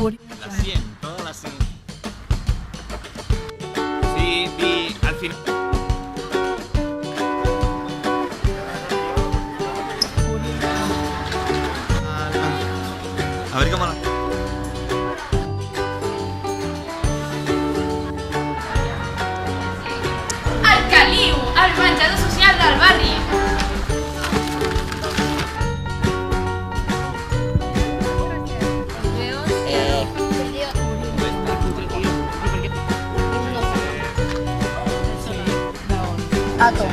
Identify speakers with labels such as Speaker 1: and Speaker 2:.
Speaker 1: La 100, todas las 100. Sí, di al final. A ver cómo la...
Speaker 2: Al Caliu, el menjador social del barri.
Speaker 3: Ato.